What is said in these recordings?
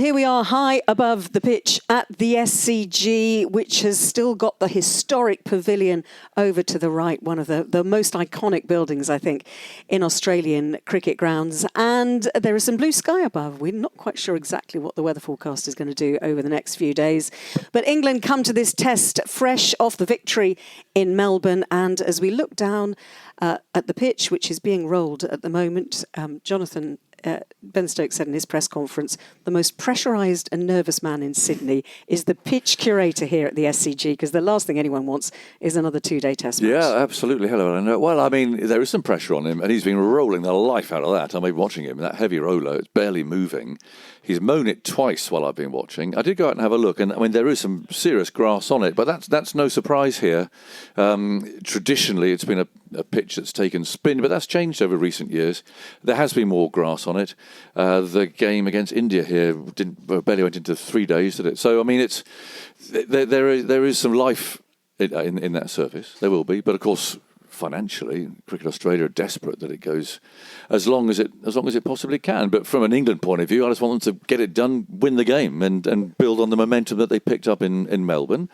here we are high above the pitch at the SCG, which has still got the historic pavilion over to the right, one of the most iconic buildings, I think, in Australian cricket grounds. And there is some blue sky above. We're not quite sure exactly what the weather forecast is going to do over the next few days. But England come to this test fresh off the victory in Melbourne. And as we look down at the pitch, which is being rolled at the moment, Ben Stokes said in his press conference, the most pressurised and nervous man in Sydney is the pitch curator here at the SCG, because the last thing anyone wants is another two-day test match. Yeah, absolutely. Hello, Alan. Well, I mean, there is some pressure on him, and he's been rolling the life out of that. I've been watching him, that heavy roller, it's barely moving. He's mown it twice while I've been watching. I did go out and have a look, and I mean, there is some serious grass on it, but that's no surprise here. Traditionally, it's been a pitch that's taken spin, but that's changed over recent years. There has been more grass on it. The game against India here barely went into 3 days, did it? So, I mean, there is some life in that surface. There will be, but of course, financially, Cricket Australia are desperate that it goes as long as it possibly can. But from an England point of view, I just want them to get it done, win the game, and build on the momentum that they picked up in Melbourne.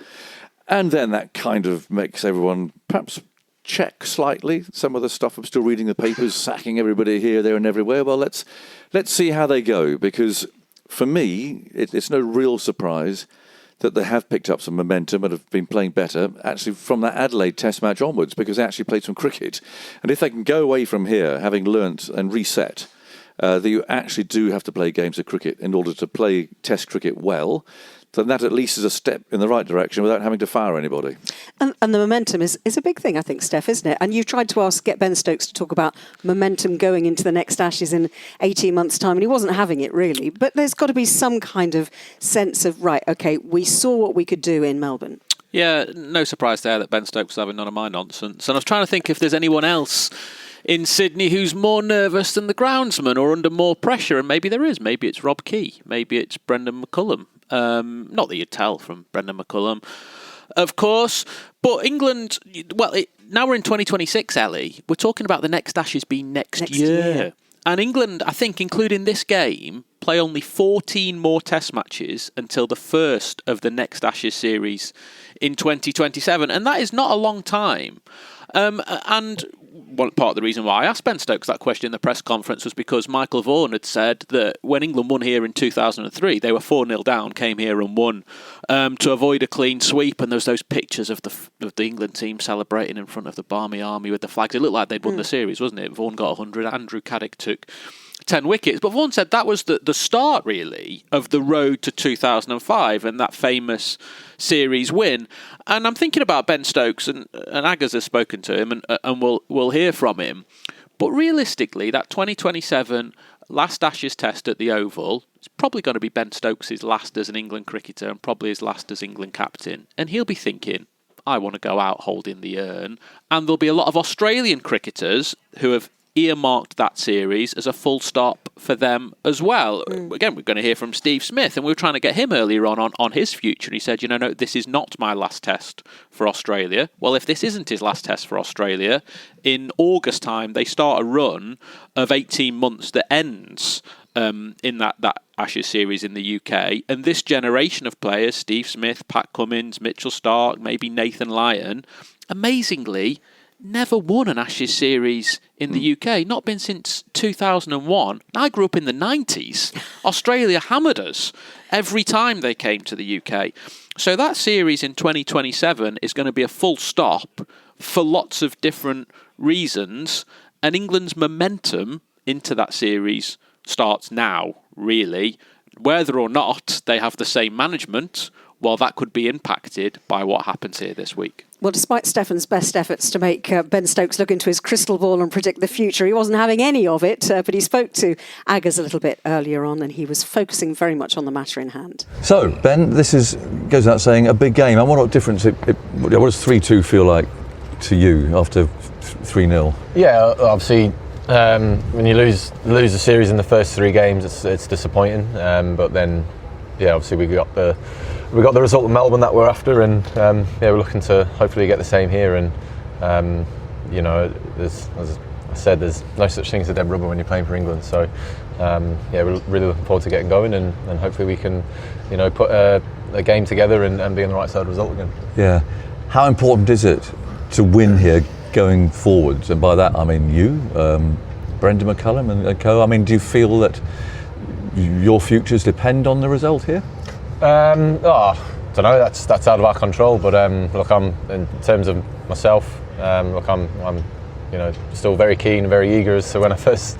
And then that kind of makes everyone perhaps check slightly some of the stuff. I'm still reading the papers, sacking everybody here, there and everywhere. Well, let's see how they go, because for me, it's no real surprise that they have picked up some momentum and have been playing better, actually, from that Adelaide Test match onwards, because they actually played some cricket. And if they can go away from here, having learnt and reset, that you actually do have to play games of cricket in order to play Test cricket well, then that at least is a step in the right direction without having to fire anybody. And the momentum is a big thing, I think, Steph, isn't it? And you've tried to get Ben Stokes to talk about momentum going into the next Ashes in 18 months' time, and he wasn't having it, really. But there's got to be some kind of sense of, right, OK, we saw what we could do in Melbourne. Yeah, no surprise there that Ben Stokes was having none of my nonsense. And I was trying to think if there's anyone else in Sydney who's more nervous than the groundsman or under more pressure, and maybe there is. Maybe it's Rob Key. Maybe it's Brendan McCullum. Not that you'd tell from Brendan McCullum, of course. But England, now we're in 2026, Ellie. We're talking about the next Ashes being next year. And England, I think, including this game, play only 14 more Test matches until the first of the next Ashes series in 2027. And that is not a long time. And one part of the reason why I asked Ben Stokes that question in the press conference was because Michael Vaughan had said that when England won here in 2003, they were 4-0 down, came here and won to avoid a clean sweep. And there's those pictures of the England team celebrating in front of the Barmy Army with the flags. It looked like they'd won the series, wasn't it? Vaughan got 100. Andrew Caddick took 10 wickets. But Vaughan said that was the start, really, of the road to 2005 and that famous series win. And I'm thinking about Ben Stokes, and Aggers has spoken to him, and we'll hear from him. But realistically, that 2027 last Ashes Test at the Oval is probably going to be Ben Stokes' last as an England cricketer and probably his last as England captain. And he'll be thinking, I want to go out holding the urn. And there'll be a lot of Australian cricketers who have earmarked that series as a full stop for them as well. Again, we're going to hear from Steve Smith, and we were trying to get him earlier on his future. And he said, no, this is not my last test for Australia. Well, if this isn't his last test for Australia, in August time, they start a run of 18 months that ends in that Ashes series in the UK. And this generation of players, Steve Smith, Pat Cummins, Mitchell Starc, maybe Nathan Lyon, amazingly, never won an Ashes series in the UK. Not been since 2001. I grew up in the 90s. Australia hammered us every time they came to the UK. So that series in 2027 is going to be a full stop for lots of different reasons. And England's momentum into that series starts now, really. Whether or not they have the same management, well, that could be impacted by what happens here this week. Well, despite Stefan's best efforts to make Ben Stokes look into his crystal ball and predict the future, he wasn't having any of it. But he spoke to Aggers a little bit earlier on, and he was focusing very much on the matter in hand. So, Ben, this goes without saying, a big game. And what difference what does 3-2 feel like to you after 3-0? Yeah, obviously, when you lose the series in the first 3 games, it's disappointing. But then, yeah, obviously we got the result of Melbourne that we're after, and we're looking to hopefully get the same here. And as said, there's no such thing as a dead rubber when you're playing for England. So we're really looking forward to getting going, and hopefully we can, put a game together and be on the right side of the result again. Yeah. How important is it to win here going forwards? And by that I mean you, Brendan McCullum and co. I mean, do you feel that your futures depend on the result here? I don't know. That's out of our control. But look, in terms of myself, I'm still very keen, very eager as to when I first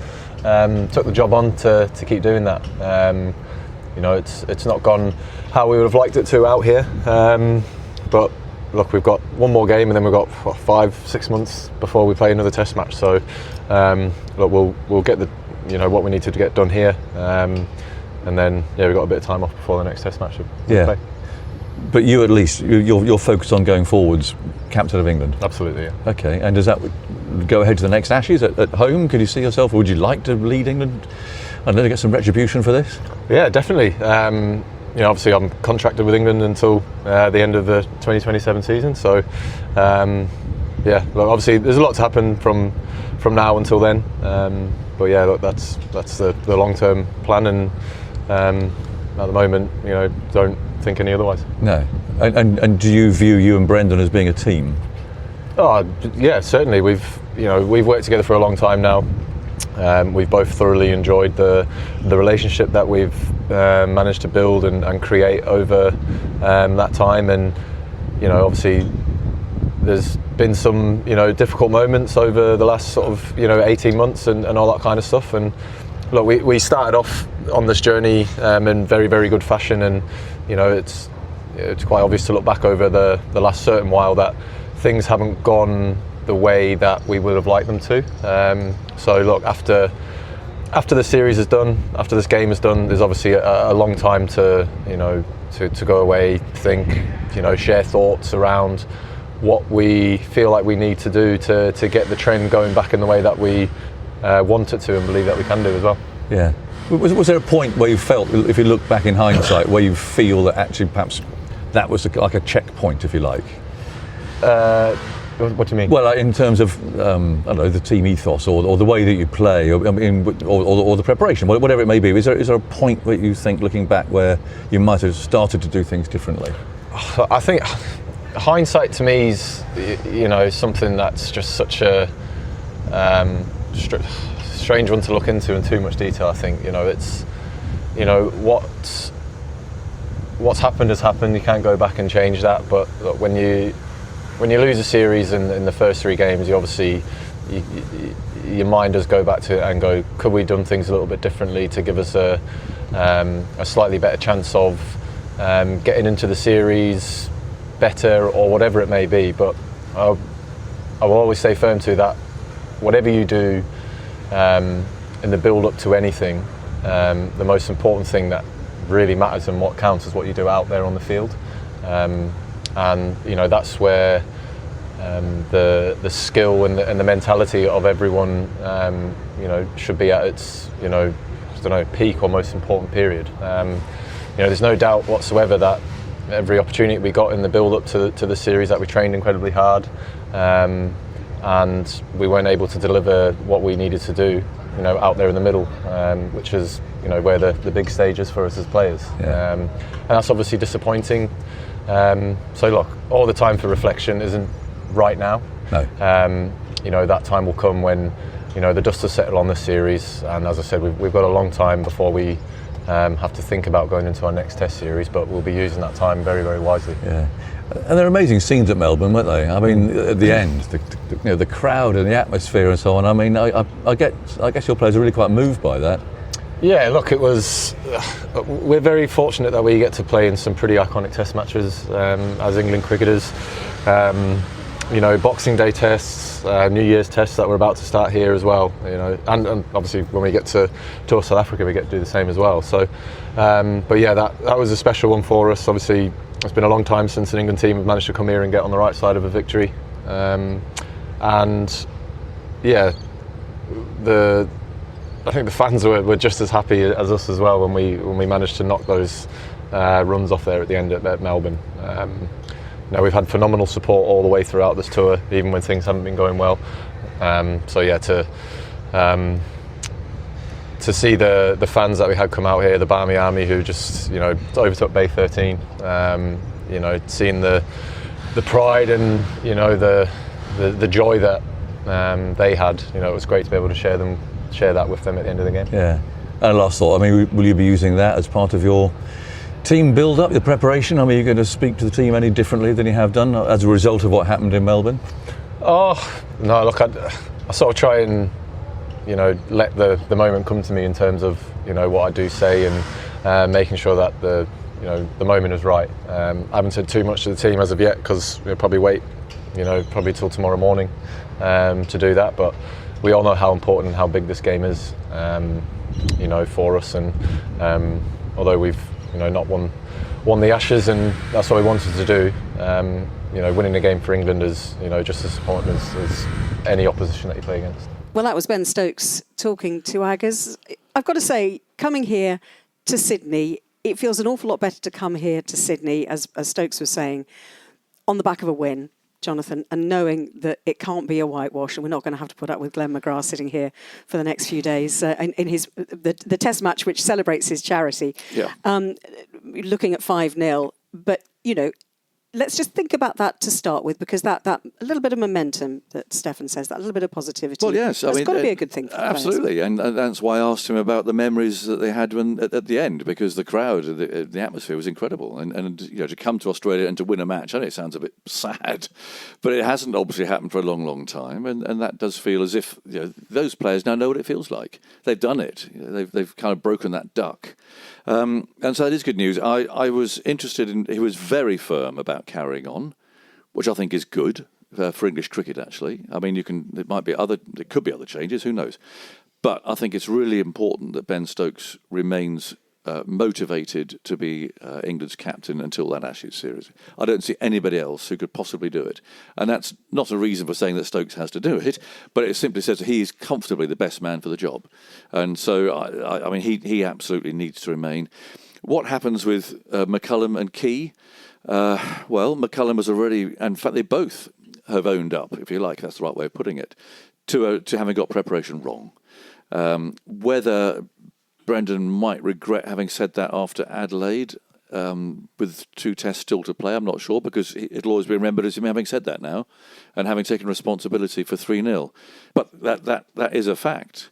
took the job on to keep doing that. It's not gone how we would have liked it to out here, but look, we've got one more game and then we've got 5-6 months before we play another Test match. So look, we'll get the what we need to get done here, and then we've got a bit of time off before the next Test match. Play. But you, at least, you're focused on going forwards, captain of England. Absolutely, yeah. Okay, and does that go ahead to the next Ashes at home? Could you see yourself, or would you like to lead England? I don't know, to get some retribution for this? Yeah, definitely. Obviously I'm contracted with England until the end of the 2027 season. So, look, obviously there's a lot to happen from now until then. But yeah, look, that's the long-term plan, and at the moment, don't think any otherwise. No. And do you view you and Brendan as being a team? Oh, yeah, certainly. We've worked together for a long time now. We've both thoroughly enjoyed the relationship that we've managed to build and create over that time, and obviously there's been some difficult moments over the last sort of 18 months and all that kind of stuff. And look, we started off on this journey in very, very good fashion, and it's quite obvious to look back over the last certain while that things haven't gone the way that we would have liked them to. So look, after the series is done, after this game is done, there's obviously a long time to go away, think, share thoughts around what we feel like we need to do to get the trend going back in the way that we want it to and believe that we can do as well. Yeah. Was there a point where you felt, if you look back in hindsight, where you feel that actually perhaps that was like a checkpoint, if you like? What do you mean? Well, in terms of I don't know, the team ethos or the way that you play, or the preparation, whatever it may be. Is there a point where you think, looking back, where you might have started to do things differently? I think hindsight to me is something that's just such a strange one to look into in too much detail. I think it's what's happened has happened. You can't go back and change that. But look, when you lose a series in the first 3 games, you obviously your mind does go back to it and go, could we have done things a little bit differently to give us a slightly better chance of getting into the series better, or whatever it may be. But I will always stay firm to that. Whatever you do in the build up to anything, the most important thing that really matters and what counts is what you do out there on the field. And that's where the skill and the mentality of everyone should be at its peak or most important period. There's no doubt whatsoever that every opportunity we got in the build up to the series, that we trained incredibly hard, and we weren't able to deliver what we needed to do out there in the middle, which is where the big stage is for us as players. Yeah. And that's obviously disappointing. So look, all the time for reflection isn't right now. No. That time will come when the dust will settle on the series, and as I said, we've got a long time before we have to think about going into our next Test series, but we'll be using that time very, very wisely. Yeah. And there are amazing scenes at Melbourne, weren't they? I mean, at the end, the crowd and the atmosphere and so on. I mean, I guess your players are really quite moved by that. Yeah, look, we're very fortunate that we get to play in some pretty iconic Test matches as England cricketers. Boxing Day tests, New Year's tests that we're about to start here as well. And obviously when we get to tour South Africa, we get to do the same as well. So, but yeah, that was a special one for us. Obviously, it's been a long time since an England team have managed to come here and get on the right side of a victory. And yeah, I think the fans were just as happy as us as well when we managed to knock those runs off there at the end at Melbourne. We've had phenomenal support all the way throughout this tour, even when things haven't been going well. So yeah, to see the fans that we had come out here, the Barmy Army, who just overtook Bay 13, seeing the pride and the joy that they had, it was great to be able to share that with them at the end of the game. Yeah. And last thought, I mean, will you be using that as part of your team build-up, your preparation? I mean, are you going to speak to the team any differently than you have done as a result of what happened in Melbourne? Oh no, look, I sort of try and let the moment come to me in terms of what I do say, and making sure that the moment is right. I haven't said too much to the team as of yet, because we'll probably wait probably till tomorrow morning to do that, but we all know how important and how big this game is for us, and although we've not won the Ashes, and that's what we wanted to do, winning the game for England is just as important as any opposition that you play against. Well, that was Ben Stokes talking to Aggers. I've got to say, coming here to Sydney, it feels an awful lot better to come here to Sydney, as Stokes was saying, on the back of a win, Jonathan, and knowing that it can't be a whitewash, and we're not going to have to put up with Glenn McGrath sitting here for the next few days in the Test match, which celebrates his charity. Yeah. Looking at 5-0, but let's just think about that to start with, because that a little bit of momentum that Stefan says, that little bit of positivity. Well, yes, that's got to be a good thing for absolutely, players. and that's why I asked him about the memories that they had at the end, because the crowd, the atmosphere was incredible, and to come to Australia and to win a match. I know it sounds a bit sad, but it hasn't obviously happened for a long, long time, and that does feel as if those players now know what it feels like. They've done it. They've kind of broken that duck. And so that is good news. I was interested in, he was very firm about carrying on, which I think is good for English cricket, actually. I mean, there could be other changes, who knows. But I think it's really important that Ben Stokes remains motivated to be England's captain until that Ashes series. I don't see anybody else who could possibly do it. And that's not a reason for saying that Stokes has to do it, but it simply says that he is comfortably the best man for the job. And so, I mean, he absolutely needs to remain. What happens with McCullum and Key? Well, McCullum has already, in fact, they both have owned up, if you like, that's the right way of putting it, to having got preparation wrong. Whether Brendan might regret having said that after Adelaide, with 2 tests still to play, I'm not sure, because it'll always be remembered as him having said that now and having taken responsibility for 3-0. But that is a fact.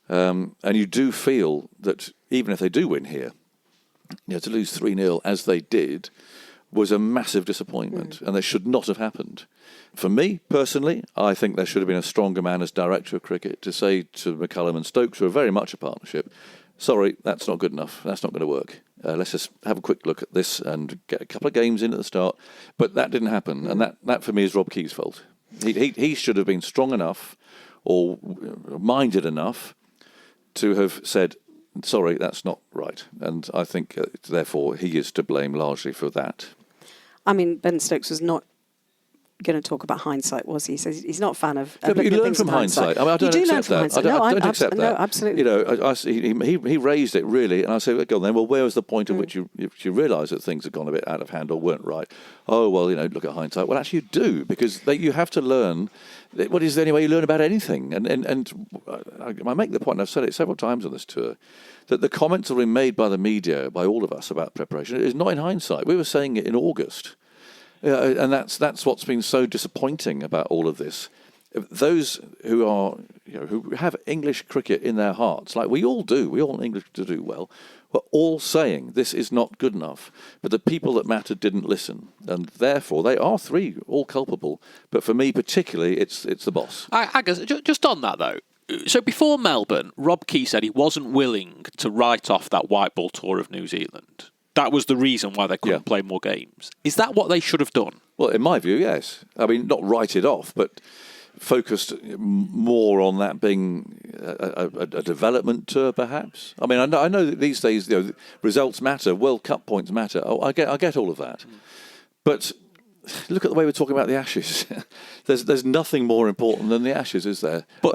And you do feel that even if they do win here, to lose 3-0 as they did was a massive disappointment, and that should not have happened. For me, personally, I think there should have been a stronger man as director of cricket to say to McCullum and Stokes, who are very much a partnership, sorry, that's not good enough. That's not going to work. Let's just have a quick look at this and get a couple of games in at the start. But that didn't happen, and that for me is Rob Key's fault. He should have been strong enough or minded enough to have said, sorry, that's not right. And I think, therefore, he is to blame largely for that. I mean, Ben Stokes was not going to talk about hindsight, was he? He says he's not a fan of. No, but you learn from hindsight. I mean, I don't accept that. I don't accept that. No, absolutely. He raised it really, and I say, go on then. Well, where was the point at which you realise that things had gone a bit out of hand or weren't right? Oh, well, look at hindsight. Well, actually, you do, because you have to learn. What is the only way you learn about anything? And I make the point, and I've said it several times on this tour, that the comments that were made by the media, by all of us about preparation, is not in hindsight. We were saying it in August. And that's what's been so disappointing about all of this. Those who are, who have English cricket in their hearts, like we all do, we all want English to do well, were all saying this is not good enough. But the people that mattered didn't listen, and therefore they are 3 all culpable. But for me, particularly, it's the boss. I guess just on that though. So before Melbourne, Rob Key said he wasn't willing to write off that white ball tour of New Zealand. That was the reason why they couldn't play more games. Is that what they should have done? Well, in my view, yes. I mean, not write it off, but focused more on that being a development tour, perhaps. I mean, I know that these days, results matter, World Cup points matter. Oh, I get all of that, but look at the way we're talking about the Ashes. There's nothing more important than the Ashes, is there? But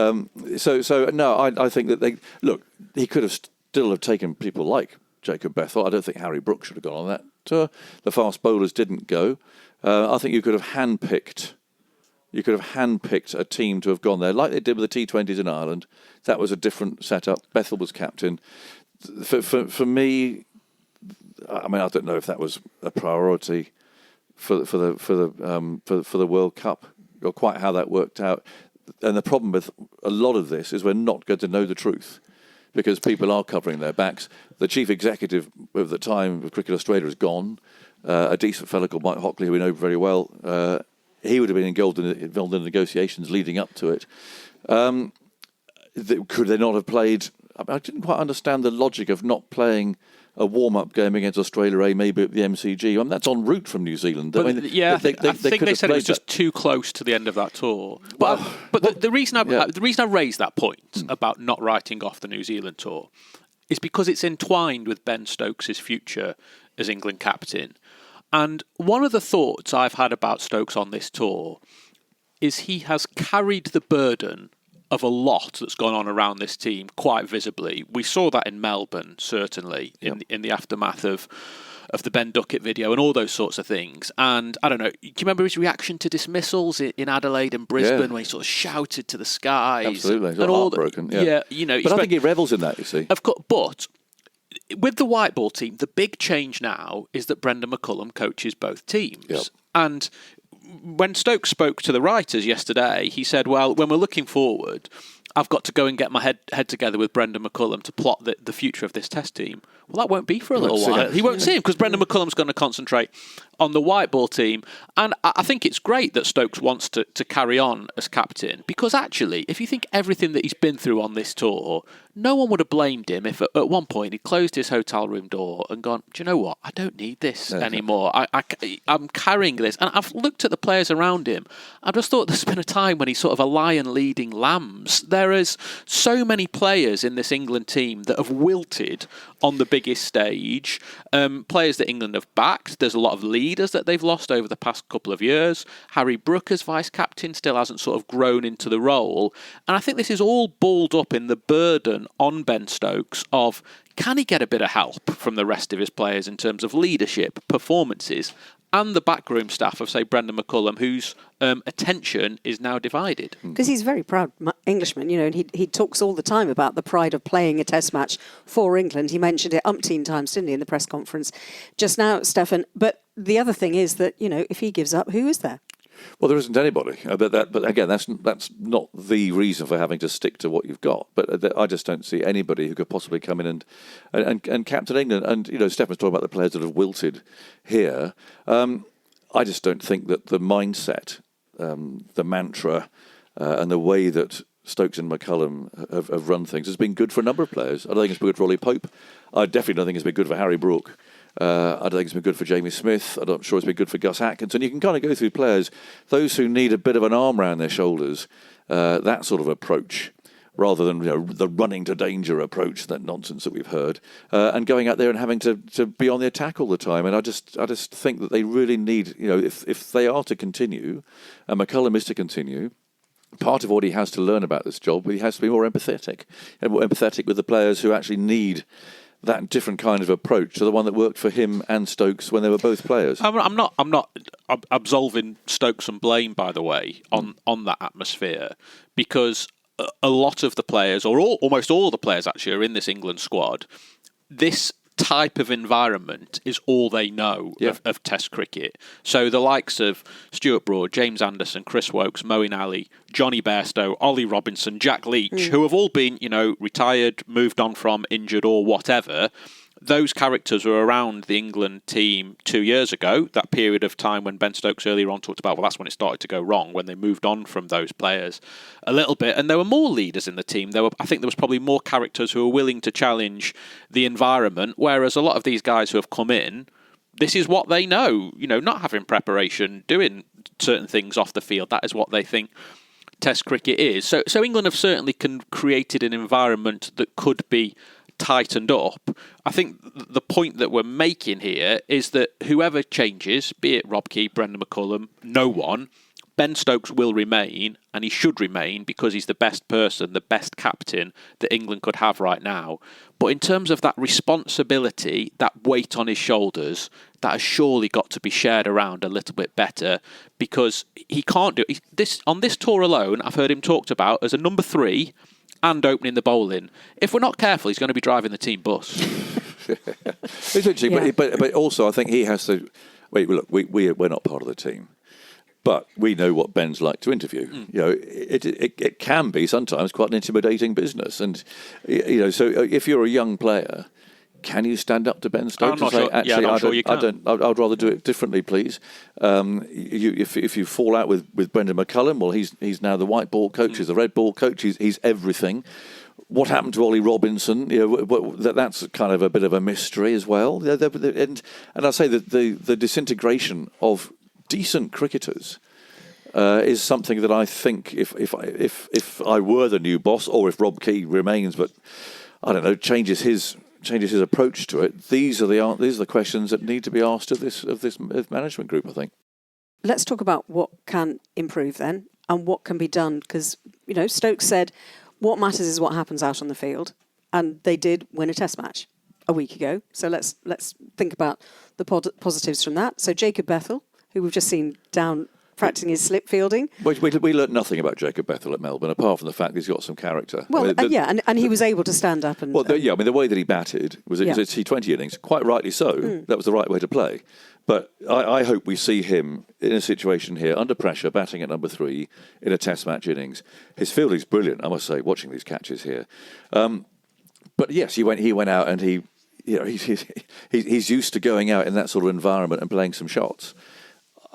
so no, I think that he could have still have taken people like Jacob Bethel. I don't think Harry Brooks should have gone on that tour. The fast bowlers didn't go. I think you could have handpicked You could have handpicked a team to have gone there, like they did with the T20s in Ireland. That was a different setup. Bethel was captain. For me, I mean, I don't know if that was a priority for the World Cup or quite how that worked out. And the problem with a lot of this is we're not going to know the truth because people are covering their backs. The chief executive of the time of Cricket Australia is gone. A decent fellow called Mike Hockley, who we know very well, he would have been involved in the negotiations leading up to it. Could they not have played? I didn't quite understand the logic of not playing a warm-up game against Australia, maybe at the MCG. I mean, that's en route from New Zealand. But, I think they said it was just too close to the end of that tour. But the reason I raised that point about not writing off the New Zealand tour is because it's entwined with Ben Stokes' future as England captain. And one of the thoughts I've had about Stokes on this tour is he has carried the burden of a lot that's gone on around this team quite visibly. We saw that in Melbourne, certainly, in the aftermath of the Ben Duckett video and all those sorts of things. And I don't know, do you remember his reaction to dismissals in Adelaide and Brisbane when he sort of shouted to the skies? Absolutely, and all heartbroken. you know. But I think he revels in that, you see. Of course, but with the white ball team, the big change now is that Brendan McCullum coaches both teams. Yep. And when Stokes spoke to the writers yesterday, he said, well, when we're looking forward, I've got to go and get my head together with Brendan McCullum to plot the future of this test team. Well, that won't be for a little while. He won't see him because Brendan McCullum's going to concentrate on the white ball team. And I think it's great that Stokes wants to carry on as captain because actually, if you think everything that he's been through on this tour, no one would have blamed him if at one point he closed his hotel room door and gone, do you know what? I don't need this anymore. I'm carrying this. And I've looked at the players around him. I just thought there's been a time when he's sort of a lion leading lambs. There is so many players in this England team that have wilted on the biggest stage. Players that England have backed. There's a lot of leaders that they've lost over the past couple of years. Harry Brook as vice-captain still hasn't sort of grown into the role. And I think this is all balled up in the burden on Ben Stokes of can he get a bit of help from the rest of his players in terms of leadership, performances, and the backroom staff of, say, Brendan McCullum, whose attention is now divided. Because he's a very proud Englishman, you know, and he talks all the time about the pride of playing a test match for England. He mentioned it umpteen times, didn't he, in the press conference just now, Stefan. But the other thing is that, you know, if he gives up, who is there? Well, there isn't anybody. But again, that's not the reason for having to stick to what you've got. But I just don't see anybody who could possibly come in and captain England. And, you know, Stefan's talking about the players that have wilted here. I just don't think that the mindset, the mantra, and the way that Stokes and McCullum have run things has been good for a number of players. I don't think it's been good for Ollie Pope. I definitely don't think it's been good for Harry Brook. I don't think it's been good for Jamie Smith. I'm not sure it's been good for Gus Atkinson. You can kind of go through players, those who need a bit of an arm around their shoulders, that sort of approach, rather than, you know, the running to danger approach, that nonsense that we've heard, and going out there and having to be on the attack all the time. And I just think that they really need, you know, if they are to continue, and McCullum is to continue, part of what he has to learn about this job, he has to be more empathetic with the players who actually need that different kind of approach to the one that worked for him and Stokes when they were both players. I'm not absolving Stokes and blame, by the way, on that atmosphere, because a lot of the players, or almost all the players actually, are in this England squad. This type of environment is all they know of Test cricket. So the likes of Stuart Broad, James Anderson, Chris Wokes, Moeen Ali, Johnny Bairstow, Ollie Robinson, Jack Leach, who have all been, you know, retired, moved on from, injured or whatever. Those characters were around the England team 2 years ago, that period of time when Ben Stokes earlier on talked about, well, that's when it started to go wrong, when they moved on from those players a little bit. And there were more leaders in the team. I think there was probably more characters who were willing to challenge the environment, whereas a lot of these guys who have come in, this is what they know, you know, not having preparation, doing certain things off the field. That is what they think Test cricket is. So England have certainly created an environment that could be tightened up. I think the point that we're making here is that whoever changes, be it Rob Key, Brendan McCullum, no one, Ben Stokes will remain, and he should remain because he's the best person, the best captain that England could have right now. But in terms of that responsibility, that weight on his shoulders, that has surely got to be shared around a little bit better, because he can't do it. On this tour alone, I've heard him talked about as a number 3 and opening the bowling. If we're not careful, he's going to be driving the team bus. It's interesting, Yeah. but also I think he has to. Wait, look, we're not part of the team. But we know what Ben's like to interview. You know, it can be sometimes quite an intimidating business, and you know, so if you're a young player, can you stand up to Ben Stokes I'm not and say, sure. "Actually, Yeah, I'm not sure you can." I'd rather do it differently, please." If you fall out with Brendan McCullum, well, he's now the white ball coach, he's the red ball coach, he's everything. What happened to Ollie Robinson? You know, that's kind of a bit of a mystery as well. And I say that the disintegration of decent cricketers is something that I think if I were the new boss, or if Rob Key remains, but I don't know, changes his approach to it. These are the questions that need to be asked of this management group, I think. Let's talk about what can improve then and what can be done, because you know Stokes said what matters is what happens out on the field, and they did win a Test match a week ago. So let's think about the positives from that. So Jacob Bethel, who we've just seen down practicing his slip fielding. We learnt nothing about Jacob Bethel at Melbourne, apart from the fact he's got some character. Well, and he was able to stand up and. Well, the way that he batted was a T20 innings, quite rightly so. That was the right way to play. But I hope we see him in a situation here, under pressure, batting at number 3 in a Test match innings. His fielding's brilliant, I must say, watching these catches here. But yes, he went out and he's used to going out in that sort of environment and playing some shots.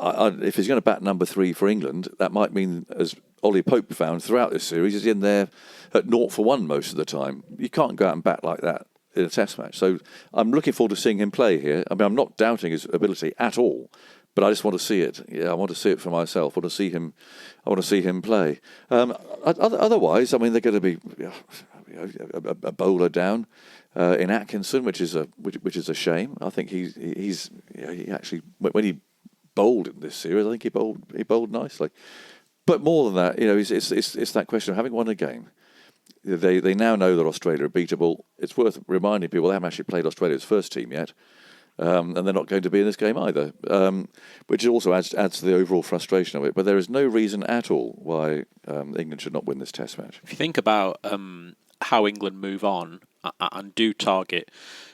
If he's going to bat number 3 for England, that might mean, as Ollie Pope found throughout this series, he's in there at 0 for 1 most of the time. You can't go out and bat like that in a Test match. So I'm looking forward to seeing him play here. I mean, I'm not doubting his ability at all, but I just want to see it. Yeah, I want to see it for myself. I want to see him play. Otherwise, I mean, they're going to be a bowler down in Atkinson, which is a shame. I think he actually, when he bowled in this series, I think he bowled nicely. But more than that, you know, it's that question of having won a game. They now know that Australia are beatable. It's worth reminding people they haven't actually played Australia's first team yet, and they're not going to be in this game either, which also adds to the overall frustration of it. But there is no reason at all why England should not win this Test match. If you think about how England move on and do target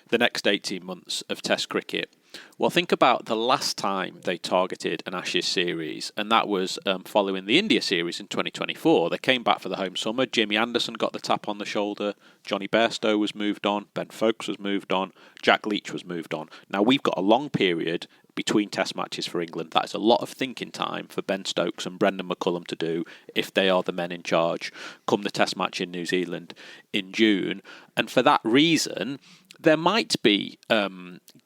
the next 18 months of Test cricket, well, think about the last time they targeted an Ashes series, and that was following the India series in 2024. They came back for the home summer. Jimmy Anderson got the tap on the shoulder. Johnny Bairstow was moved on. Ben Foakes was moved on. Jack Leach was moved on. Now, we've got a long period between Test matches for England. That is a lot of thinking time for Ben Stokes and Brendan McCullum to do if they are the men in charge come the Test match in New Zealand in June. And for that reason, there might be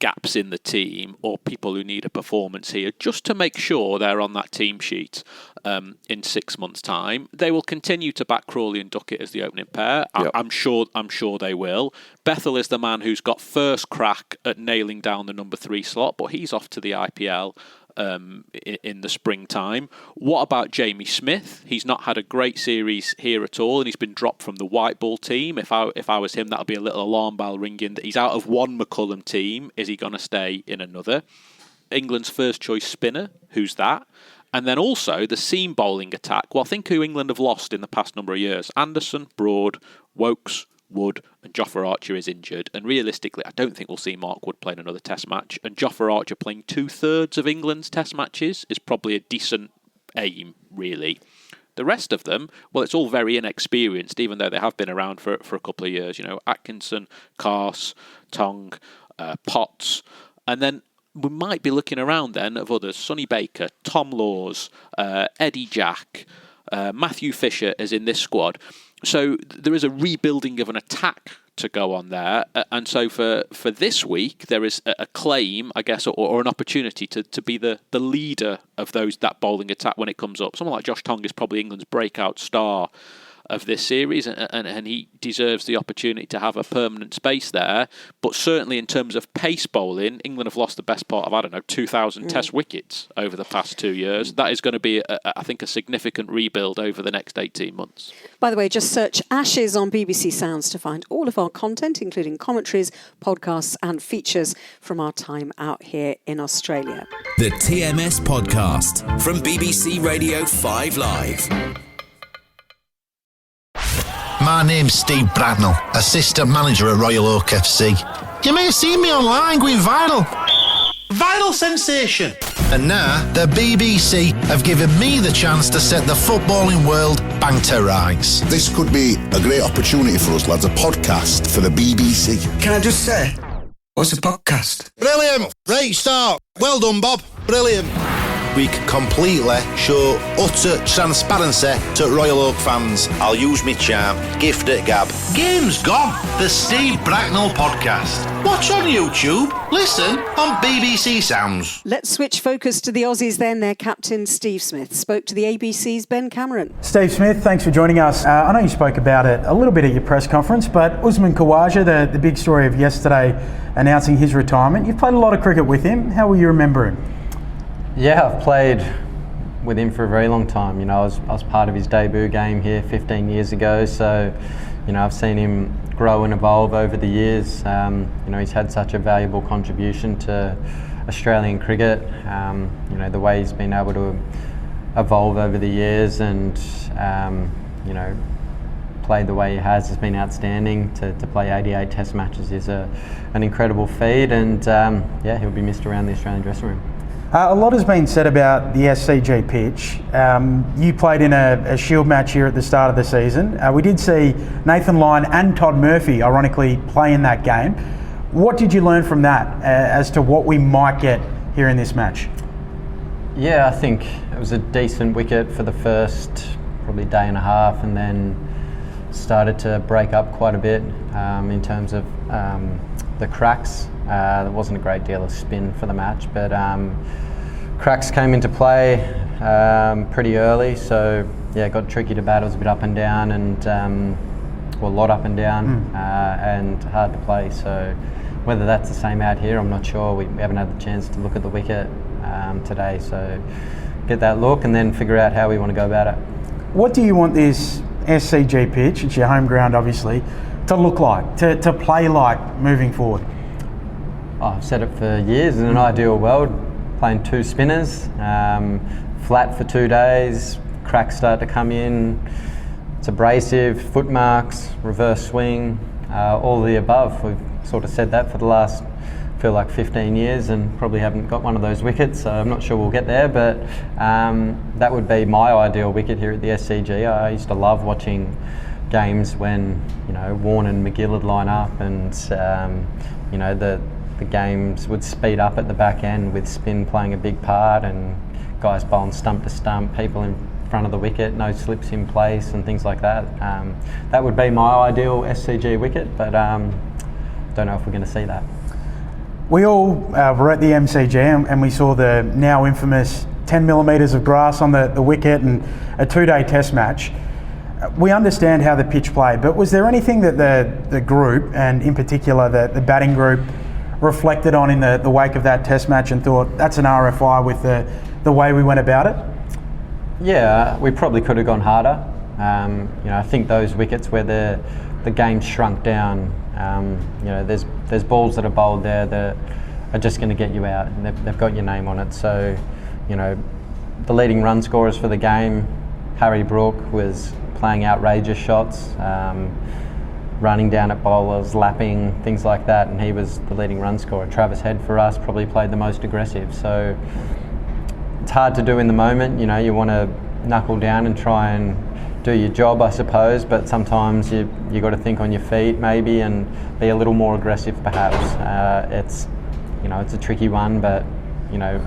gaps in the team or people who need a performance here just to make sure they're on that team sheet in 6 months' time. They will continue to back Crawley and Duckett as the opening pair. Yep. I'm sure they will. Bethel is the man who's got first crack at nailing down the number 3 slot, but he's off to the IPL in the springtime. What about Jamie Smith? He's not had a great series here at all, and he's been dropped from the white ball team. If I was him, that'll be a little alarm bell ringing that he's out of one McCullum team. Is he going to stay in another? England's first choice spinner, who's that? And then also the seam bowling attack. Well, think who England have lost in the past number of years. Anderson, Broad, Woakes, Wood, and Jofra Archer is injured. And realistically, I don't think we'll see Mark Wood playing another Test match. And Jofra Archer playing 2/3 of England's Test matches is probably a decent aim, really. The rest of them, well, it's all very inexperienced, even though they have been around for a couple of years. You know, Atkinson, Carse, Tong, Potts. And then we might be looking around then of others. Sonny Baker, Tom Laws, Eddie Jack, Matthew Fisher is in this squad. So there is a rebuilding of an attack to go on there. And so for this week, there is a claim, I guess, or an opportunity to be the leader of that bowling attack when it comes up. Someone like Josh Tongue is probably England's breakout star of this series, and he deserves the opportunity to have a permanent space there. But certainly in terms of pace bowling, England have lost the best part of, 2,000 Test wickets over the past 2 years. That is going to be, I think, a significant rebuild over the next 18 months. By the way, just search Ashes on BBC Sounds to find all of our content, including commentaries, podcasts and features from our time out here in Australia. The TMS Podcast from BBC Radio 5 Live. My name's Steve Bracknell, Assistant Manager at Royal Oak FC. You may have seen me online going viral. Viral sensation! And now, the BBC have given me the chance to set the footballing world back to rights. This could be a great opportunity for us, lads, a podcast for the BBC. Can I just say, what's a podcast? Brilliant! Great start. Well done, Bob. Brilliant. We can completely show utter transparency to Royal Oak fans. I'll use me charm. Gift it, Gab. Game's gone. The Steve Bracknell Podcast. Watch on YouTube. Listen on BBC Sounds. Let's switch focus to the Aussies then. Their captain, Steve Smith, spoke to the ABC's Ben Cameron. Steve Smith, thanks for joining us. I know you spoke about it a little bit at your press conference, but Usman Khawaja, the big story of yesterday, announcing his retirement. You've played a lot of cricket with him. How will you remember him? Yeah, I've played with him for a very long time. I was part of his debut game here 15 years ago, so I've seen him grow and evolve over the years. He's had such a valuable contribution to Australian cricket. The way he's been able to evolve over the years and play the way he has been outstanding. To play 88 Test matches is an incredible feat, and he'll be missed around the Australian dressing room. A lot has been said about the SCG pitch. You played in a Shield match here at the start of the season. We did see Nathan Lyon and Todd Murphy, ironically, play in that game. What did you learn from that as to what we might get here in this match? Yeah, I think it was a decent wicket for the first probably day and a half, and then started to break up quite a bit in terms of the cracks. There wasn't a great deal of spin for the match, but cracks came into play pretty early, so it got tricky to bat. It was a bit up and down, and a lot up and down, and hard to play. So whether that's the same out here, I'm not sure. We haven't had the chance to look at the wicket today, so get that look and then figure out how we want to go about it. What do you want this SCG pitch, it's your home ground obviously, to look like, to play like moving forward? I've said it for years. In an ideal world, playing two spinners, flat for 2 days, cracks start to come in, it's abrasive, foot marks, reverse swing, all of the above. We've sort of said that for the last, feel like 15 years, and probably haven't got one of those wickets, so I'm not sure we'll get there, but that would be my ideal wicket here at the SCG. I used to love watching games when Warne and McGill would line up, and the games would speed up at the back end with spin playing a big part, and guys bowling stump to stump, people in front of the wicket, no slips in place and things like that. That would be my ideal SCG wicket, but don't know if we're going to see that. We all were at the MCG and we saw the now infamous 10 millimetres of grass on the wicket and a 2-day Test match. We understand how the pitch played, but was there anything that the group, and in particular the batting group, reflected on in the wake of that Test match and thought, that's an RFI with the way we went about it? Yeah, we probably could have gone harder. I think those wickets where the game shrunk down, there's balls that are bowled there that are just going to get you out, and they've got your name on it. So, the leading run scorers for the game, Harry Brook, was playing outrageous shots, running down at bowlers, lapping, things like that, and he was the leading run scorer. Travis Head for us probably played the most aggressive, so it's hard to do in the moment. You want to knuckle down and try and do your job, I suppose, but sometimes you got to think on your feet maybe and be a little more aggressive perhaps. It's a tricky one, but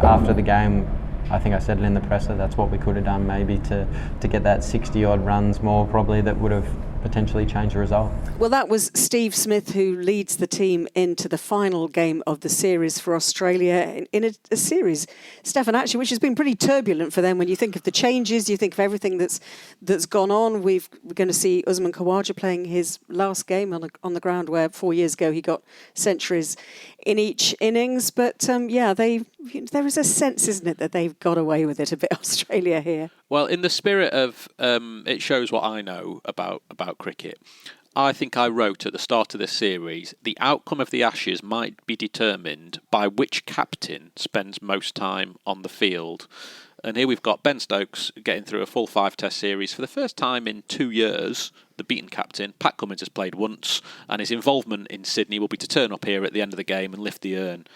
after the game, I think I said it in the presser, that's what we could have done maybe to get that 60 odd runs more probably that would have potentially change the result. Well, that was Steve Smith, who leads the team into the final game of the series for Australia in a series, Stefan, actually, which has been pretty turbulent for them. When you think of the changes, you think of everything that's gone on. We're going to see Usman Khawaja playing his last game on the ground, where 4 years ago he got centuries in each innings. But there is a sense, isn't it, that they've got away with it a bit, Australia here. Well, in the spirit of it shows what I know about cricket, I think I wrote at the start of this series, the outcome of the Ashes might be determined by which captain spends most time on the field. And here we've got Ben Stokes getting through a full 5-test series for the first time in 2 years. The beaten captain, Pat Cummins, has played once, and his involvement in Sydney will be to turn up here at the end of the game and lift the urn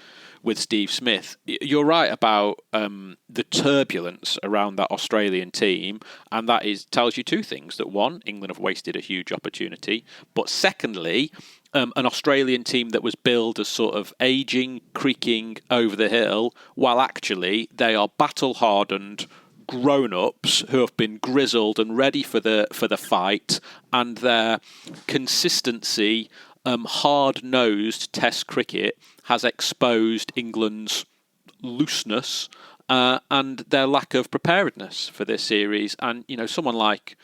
with Steve Smith. You're right about the turbulence around that Australian team, and that tells you two things. That one, England have wasted a huge opportunity, but secondly, an Australian team that was billed as sort of ageing, creaking over the hill, while actually they are battle-hardened grown-ups who have been grizzled and ready for the fight, and their consistency, hard-nosed Test cricket has exposed England's looseness and their lack of preparedness for this series. And, someone like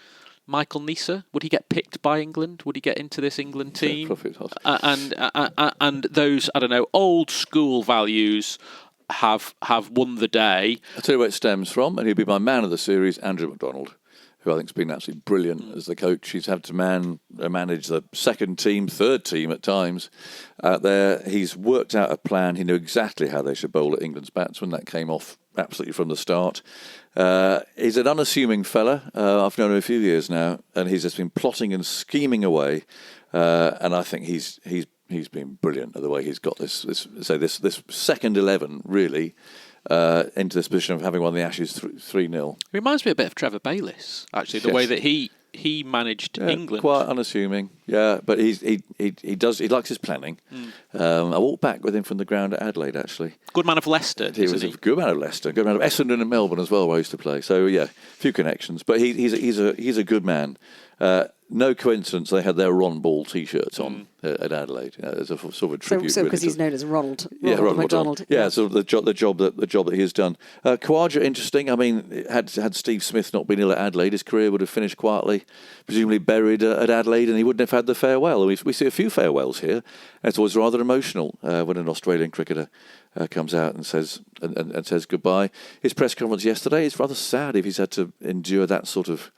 Michael Neser, would he get picked by England? Would he get into this England team? And those, old school values have won the day. I'll tell you where it stems from, and he'll be my man of the series, Andrew McDonald, who I think has been absolutely brilliant as the coach. He's had to manage the second team, third team at times out there. He's worked out a plan. He knew exactly how they should bowl at England's batsmen. That came off absolutely from the start. He's an unassuming fella. I've known him a few years now, and he's just been plotting and scheming away. And I think he's been brilliant at the way he's got this second 11 really into this position of having won the Ashes 3-0. It reminds me a bit of Trevor Bayliss, actually, the way that he managed England. Quite unassuming, but he likes his planning. I walked back with him from the ground at Adelaide, actually. Good man of Leicester, He was a good man of Leicester, good man of Essendon and Melbourne as well, where I used to play. So a few connections, but he's a good man. No coincidence they had their Ron Ball T-shirts on at Adelaide. As a sort of a tribute. So because he's known as Ronald McDonald. Yeah, so the job that he has done. Khawaja, interesting. I mean, had Steve Smith not been ill at Adelaide, his career would have finished quietly, presumably buried at Adelaide, and he wouldn't have had the farewell. We see a few farewells here, and it's always rather emotional when an Australian cricketer comes out and says goodbye. His press conference yesterday is rather sad if he's had to endure that sort of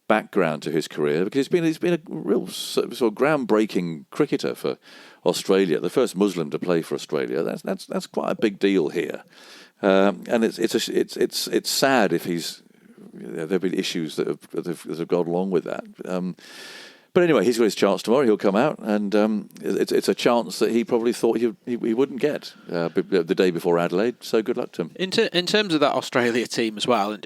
background to his career, because he's been a real sort of groundbreaking cricketer for Australia, the first Muslim to play for Australia. That's quite a big deal here, and it's sad if there've been issues that have gone along with that. But anyway, he's got his chance tomorrow. He'll come out, and it's a chance that he probably thought he wouldn't get the day before Adelaide. So good luck to him. In terms of that Australia team as well,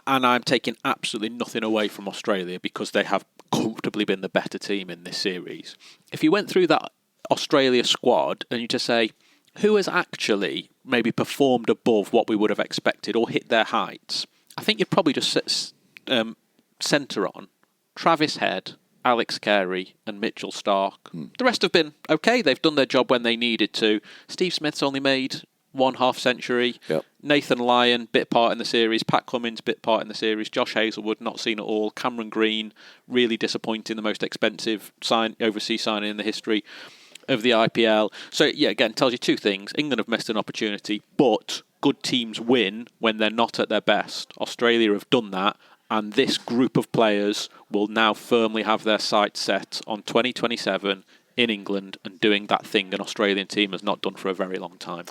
and I'm taking absolutely nothing away from Australia because they have comfortably been the better team in this series. If you went through that Australia squad and you just say, who has actually maybe performed above what we would have expected or hit their heights, I think you'd probably just centre on Travis Head, Alex Carey and Mitchell Starc. The rest have been okay. They've done their job when they needed to. Steve Smith's only made 1 half-century. Yep. Nathan Lyon, bit part in the series. Pat Cummins, bit part in the series. Josh Hazlewood, not seen at all. Cameron Green, really disappointing. The most expensive overseas signing in the history of the IPL. So, again, tells you two things. England have missed an opportunity, but good teams win when they're not at their best. Australia have done that. And this group of players will now firmly have their sights set on 2027 in England and doing that thing an Australian team has not done for a very long time.